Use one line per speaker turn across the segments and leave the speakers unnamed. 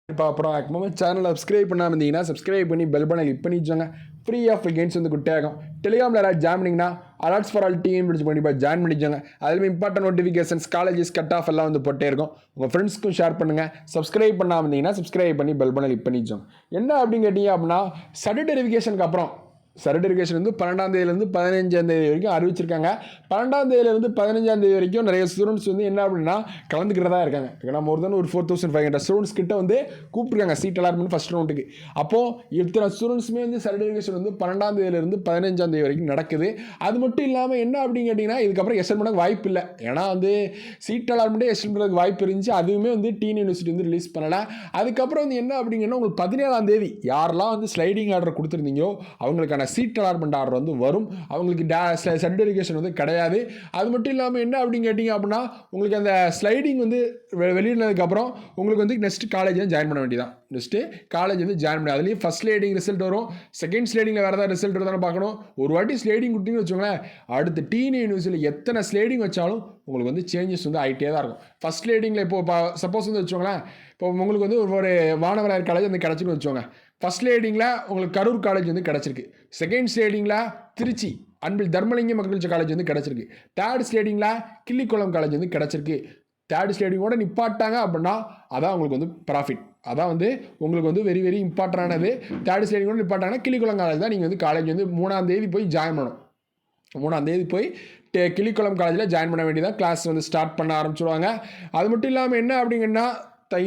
அப்புறம் சேனலை சப்ஸ்கிரைப் பண்ணாமல் இருந்தீங்கன்னா சப்ஸ்கிரைப் பண்ணி பெல் பண்ண கிளிக் பண்ணி வச்சுங்க. ஃப்ரீ ஆஃப் கெயின்ஸ் வந்து குட்டாகும். டெலிகிராமில் யாராவது ஜாயின் பண்ணிங்கன்னா அலர்ட்ஸ் ஃபார் ஆல் டீம் பிடிச்சி கண்டிப்பாக ஜாயின் பண்ணிச்சோங்க. அதில் important notifications colleges cut off எல்லாம் வந்து போட்டே இருக்கும். உங்கள் ஃப்ரெண்ட்ஸ்க்கும் ஷேர் பண்ணுங்கள். சப்ஸ்கிரைப் பண்ணாமல் இருந்தீங்கன்னா சப்ஸ்கிரைப் பண்ணி பெல் பண்ண கிளிக் பண்ணி வச்சோங்க. என்ன அப்படின்னு கேட்டீங்க அப்படின்னா சர்டிஃபிகேஷனுக்கு அப்புறம் சர்டிஃபிகேஷன் வந்து 12ஆம் தேதியிலேருந்து 15ஆம் தேதி வரைக்கும் அறிவிச்சிருக்காங்க. 12ஆம் தேதியிலேருந்து 15ஆம் தேதி வரைக்கும் நிறைய ஸ்டூடெண்ட்ஸ் வந்து என்ன அப்படின்னா கலந்துக்கிறதா இருக்காங்க. ஏன்னா மோர் தென் ஒரு 4500 ஸ்டூடெண்ட்ஸ் கிட்ட வந்து கூப்பிட்டுருக்காங்க சீட் அலாட்மெண்ட் ஃபஸ்ட் ரவுண்டுக்கு. அப்போது இத்தனை ஸ்டூடெண்ட்ஸுமே வந்து சர்டிஃபிகேஷன் வந்து 12ஆம் தேதியிலேருந்து 15ஆம் தேதி வரைக்கும் நடக்குது. அது மட்டும் இல்லாமல் என்ன அப்படின்னு கேட்டிங்கன்னா இதுக்கப்புறம் எக்ஸ்டெண்ட் பண்ண வாய்ப்பு இல்லை. ஏன்னா வந்து சீட் அலாட்மெண்ட்டே எக்ஸ்டெண்ட் பண்ணுறதுக்கு வாய்ப்பு இருந்துச்சு. அதுவுமே வந்து டீன் யூனிவர்சிட்டி வந்து ரிலீஸ் பண்ணலை. அதுக்கப்புறம் வந்து என்ன அப்படிங்கன்னா உங்களுக்கு 17ஆம் தேதி யாரெல்லாம் வந்து ஸ்லைடிங் ஆர்டர் கொடுத்துருந்தீங்களோ அவங்களுக்கான சீட் அலாட்மெண்ட் ஆர்டர் வந்து வரும். அவங்களுக்கு சர்டிஃபிகேஷன் வந்து கிடையாது. அது மட்டும் இல்லாமல் என்ன அப்படின்னு கேட்டிங்க அப்படின்னா உங்களுக்கு அந்த ஸ்லைடிங் வந்து வெளியினதுக்கப்புறம் உங்களுக்கு வந்து நெக்ஸ்ட் காலேஜ் வந்து ஜாயின் பண்ண வேண்டியதான். நெக்ஸ்ட்டு காலேஜ் வந்து ஜாயின் பண்ணி அதுலேயும் ஃபஸ்ட் ஸ்லைடிங் ரிசல்ட் வரும். செகண்ட் ஸ்லைடிங்கில் வேறு ஏதாவது ரிசல்ட் வருதானு பார்க்கணும். ஒரு வாட்டி ஸ்லைடிங் கொடுத்தீங்கன்னு வச்சுக்கோங்களேன், அடுத்து டீன் யூனிவர்சிட்டியில் எத்தனை ஸ்லைடிங் வச்சாலும் உங்களுக்கு வந்து சேஞ்சஸ் வந்து ஆகிட்டே தான் இருக்கும். ஃபஸ்ட் ஸ்லைடிங்கில் இப்போ சப்போஸ் வந்து வச்சுக்கோங்களேன், இப்போ உங்களுக்கு வந்து ஒரு மாணவராயர் காலேஜ் வந்து கிடச்சின்னு வச்சுக்கோங்க. ஃபஸ்ட் ஸ்லைடிங்கில் உங்களுக்கு கரூர் காலேஜ் வந்து கிடச்சிருக்கு. செகண்ட் ஸ்லைடிங்கில் திருச்சி அன்பில் தர்மலிங்கம் மகளிர் காலேஜ் வந்து கிடச்சிருக்கு. தேர்ட் ஸ்லைடிங்கில் கிள்ளிக்குளம் காலேஜ் வந்து கிடச்சிருக்கு. தேர்ட் ஸ்லைடிங்கோட நிப்பாட்டாங்க அப்படின்னா அதான் உங்களுக்கு வந்து ப்ராஃபிட். அதான் வந்து உங்களுக்கு வந்து வெரி வெரி இம்பார்ட்டண்டானது. தேர்ட் ஸ்லைடிங்கோட நிப்பாட்டாங்கன்னா கிள்ளிக்குளம் காலேஜ் தான் நீங்கள் வந்து காலேஜ் வந்து 3ஆம் தேதி போய் ஜாயின் பண்ணணும். 3ஆம் தேதி போய் கிள்ளிக்குளம் காலேஜில் ஜாயின் பண்ண வேண்டியதான். கிளாஸ் வந்து ஸ்டார்ட் பண்ண ஆரம்பிச்சுடுவாங்க. அது மட்டும் இல்லாமல் என்ன அப்படிங்கன்னா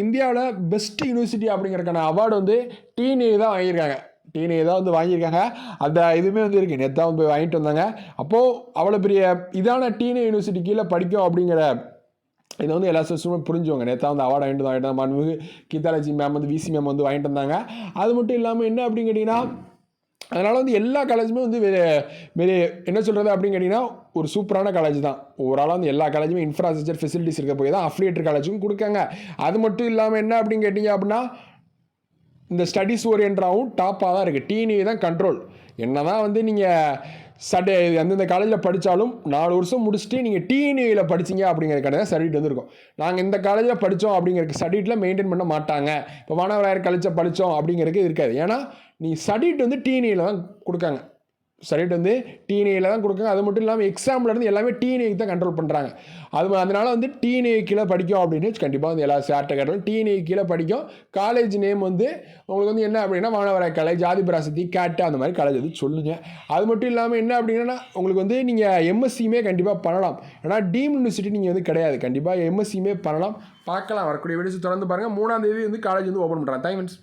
இந்தியாவில் பெஸ்ட் யூனிவர்சிட்டி அப்படிங்கிறதுக்கான அவார்டு வந்து டிஎன்ஏ தான் வாங்கியிருக்காங்க. டிஎன்ஏ தான் வந்து வாங்கியிருக்காங்க. அந்த இதுவுமே வந்து இருக்குது. நேற்று தான் போய் வாங்கிட்டு வந்தாங்க. அப்போது அவ்வளோ பெரிய இதான டிஎன்ஏ யூனிவர்சிட்டி கீழே படிக்கும் அப்படிங்கிற இதை வந்து எல்லா ஸ்டூடெண்ட்ஸும் புரிஞ்சுவாங்க. நேற்று வந்து அவார்டு வாங்கிட்டு மாண்புமிகு கீதாலஜி மேம் வந்து விசி மேம் வந்து வாங்கிட்டு வந்தாங்க. அது மட்டும் இல்லாமல் என்ன அப்படின்னு கேட்டிங்கன்னா அதனால் வந்து எல்லா காலேஜுமே வந்து என்ன சொல்கிறது அப்படின்னு கேட்டிங்கன்னா ஒரு சூப்பரான காலேஜ் தான். ஓவராலாக வந்து எல்லா காலேஜுமே இன்ஃப்ராஸ்ட்ரக்சர் ஃபெசிலிட்டிஸ் இருக்க போய் தான் அஃபிலியேட்டட் காலேஜுக்கும் கொடுக்காங்க. அது மட்டும் இல்லாமல் என்ன அப்படின்னு கேட்டிங்க அப்படின்னா இந்த ஸ்டடீஸ் ஓரியன்டாகவும் டாப்பாக தான் இருக்குது. டிஎன்ஏ தான் கண்ட்ரோல். என்ன தான் வந்து நீங்கள் அந்தந்த காலேஜில் படித்தாலும் 4 வருஷம் முடிச்சுட்டு நீங்கள் டிஎன்ஏயில் படிச்சிங்க அப்படிங்கிறதுக்கான தான் சர்டிஃபிகேட் வந்து இருக்கும். நாங்கள் இந்த காலேஜில் படித்தோம் அப்படிங்கிறதுக்கு சர்டிஃபிகேட்டில் மெயின்டைன் பண்ண மாட்டாங்க. இப்போ மாணவராயர் காலேஜில் படித்தோம் அப்படிங்கிறதுக்கு இருக்காது. ஏன்னா நீ சர்டிஃபிகேட் வந்து டிஎன்ஏயில் தான் கொடுக்காங்க. சர்டிஃபிகேட் வந்து டிஎன்ஏயில் தான் கொடுக்காங்க. அது மட்டும் இல்லாமல் எக்ஸாம்லேருந்து எல்லாமே டிஎன்ஏக்கு தான் கண்ட்ரோல் பண்ணுறாங்க. அதனால் வந்து டிஎன்ஏ கீழே படிக்கும் அப்படின்னு கண்டிப்பாக வந்து எல்லா ஷேர்ட்டை கட்டும் டிஎன்ஏ கீழே படிக்கும். காலேஜ் நேம் வந்து உங்களுக்கு வந்து என்ன அப்படின்னா மாணவராயர் காலேஜ், ஆதிபராசக்தி, கேட்டு அந்த மாதிரி காலேஜ் வந்து சொல்லுங்கள். அது மட்டும் இல்லாமல் என்ன அப்படின்னா உங்களுக்கு வந்து நீங்கள் எம்எஸ்சியுமே கண்டிப்பாக பண்ணலாம். ஏன்னா டீம் யூனிவர்சிட்டி நீங்கள் வந்து கிடையாது. கண்டிப்பாக எம்எஸ்சியுமே பண்ணலாம். பார்க்கலாம். வரக்கூடிய வீடியோஸ் தொடர்ந்து பாருங்கள். 3ஆம் தேதி வந்து காலேஜ் வந்து ஓப்பன் பண்ணுறாங்க. தேங்க்ஸ்.